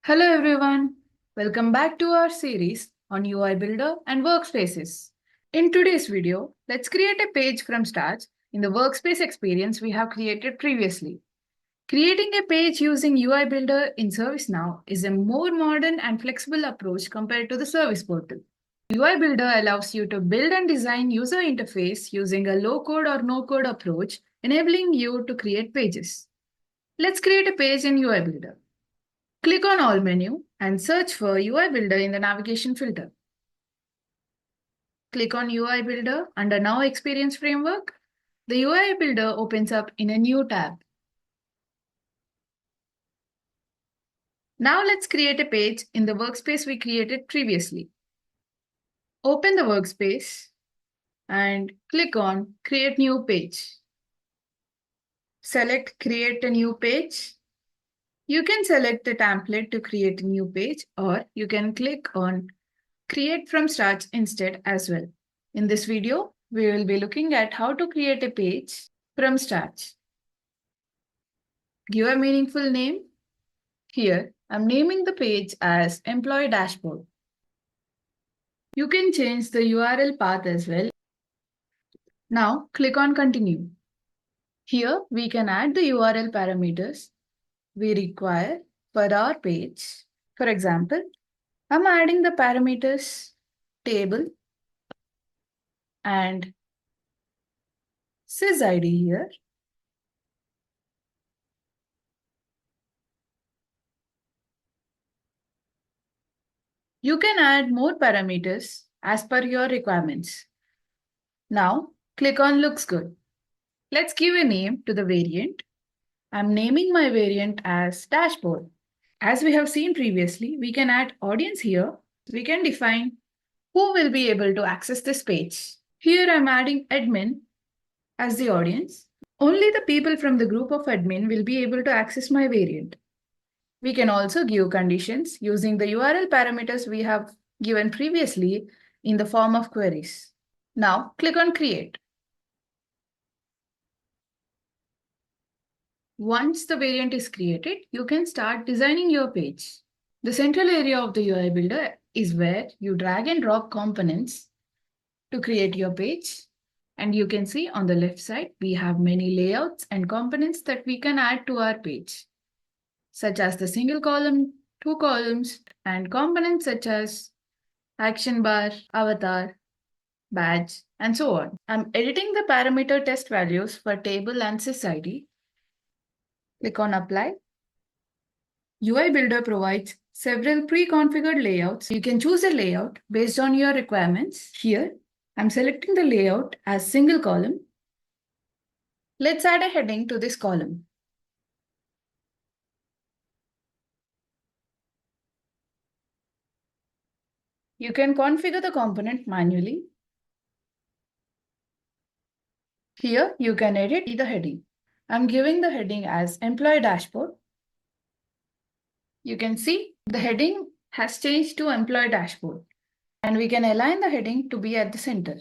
Hello everyone, welcome back to our series on UI Builder and Workspaces. In today's video, let's create a page from scratch in the workspace experience we have created previously. Creating a page using UI Builder in ServiceNow is a more modern and flexible approach compared to the service portal. UI Builder allows you to build and design user interface using a low-code or no-code approach, enabling you to create pages. Let's create a page in UI Builder. Click on All menu and search for UI Builder in the navigation filter. Click on UI Builder under Now Experience Framework. The UI Builder opens up in a new tab. Now let's create a page in the workspace we created previously. Open the workspace and click on Create New Page. Select Create a New Page. You can select a template to create a new page, or you can click on Create from Scratch instead as well. In this video, we will be looking at how to create a page from scratch. Give a meaningful name. Here, I'm naming the page as Employee Dashboard. You can change the URL path as well. Now, click on Continue. Here, we can add the URL parameters we require for our page. For example, I'm adding the parameters table and sysID here. You can add more parameters as per your requirements. Now, click on Looks Good. Let's give a name to the variant. I'm naming my variant as Dashboard. As we have seen previously, we can add audience here. We can define who will be able to access this page. Here I'm adding admin as the audience. Only the people from the group of admin will be able to access my variant. We can also give conditions using the URL parameters we have given previously in the form of queries. Now click on Create. Once the variant is created, you can start designing your page. The central area of the UI Builder is where you drag and drop components to create your page. And you can see on the left side, we have many layouts and components that we can add to our page, such as the single column, two columns, and components such as action bar, avatar, badge, and so on. I'm editing the parameter test values for table and sysID. Click on Apply. UI Builder provides several pre-configured layouts. You can choose a layout based on your requirements. Here, I'm selecting the layout as single column. Let's add a heading to this column. You can configure the component manually. Here, you can edit the heading. I'm giving the heading as Employee Dashboard. You can see the heading has changed to Employee Dashboard, and we can align the heading to be at the center.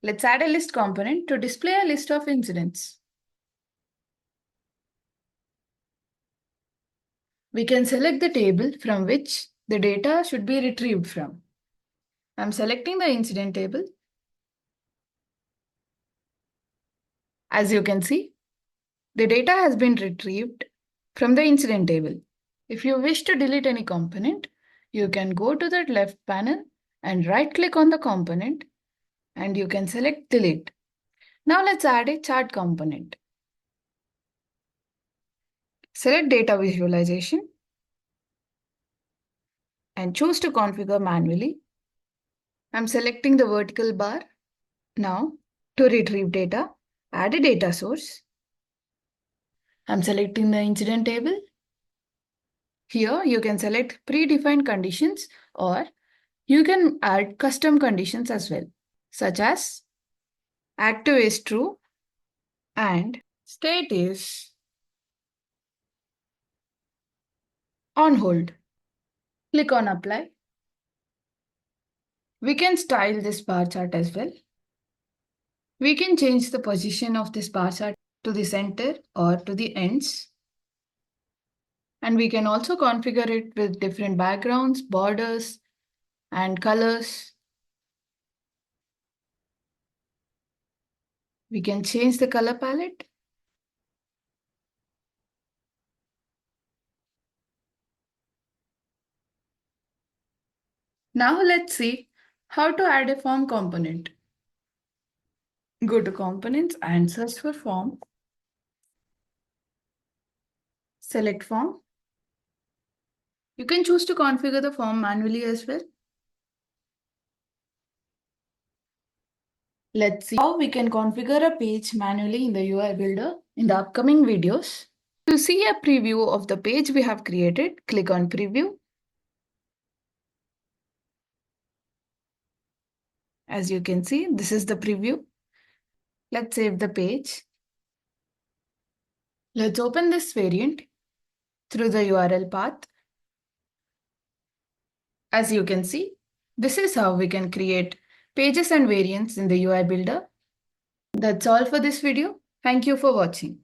Let's add a list component to display a list of incidents. We can select the table from which the data should be retrieved from. I'm selecting the incident table. As you can see, the data has been retrieved from the incident table. If you wish to delete any component, you can go to the left panel and right-click on the component, and you can select Delete. Now let's add a chart component. Select Data Visualization and choose to configure manually. I'm selecting the vertical bar. Now, to retrieve data, add a data source. I'm selecting the incident table. Here, you can select predefined conditions, or you can add custom conditions as well, such as active is true and state is on hold. Click on Apply. We can style this bar chart as well. We can change the position of this bar chart to the center or to the ends. And we can also configure it with different backgrounds, borders, and colors. We can change the color palette. Now let's see how to add a form component. Go to Components and search for Form. Select Form. You can choose to configure the form manually as well. Let's see how we can configure a page manually in the UI Builder in the upcoming videos. To see a preview of the page we have created, click on Preview. As you can see, this is the preview. Let's save the page. Let's open this variant through the URL path. As you can see, this is how we can create pages and variants in the UI Builder. That's all for this video. Thank you for watching.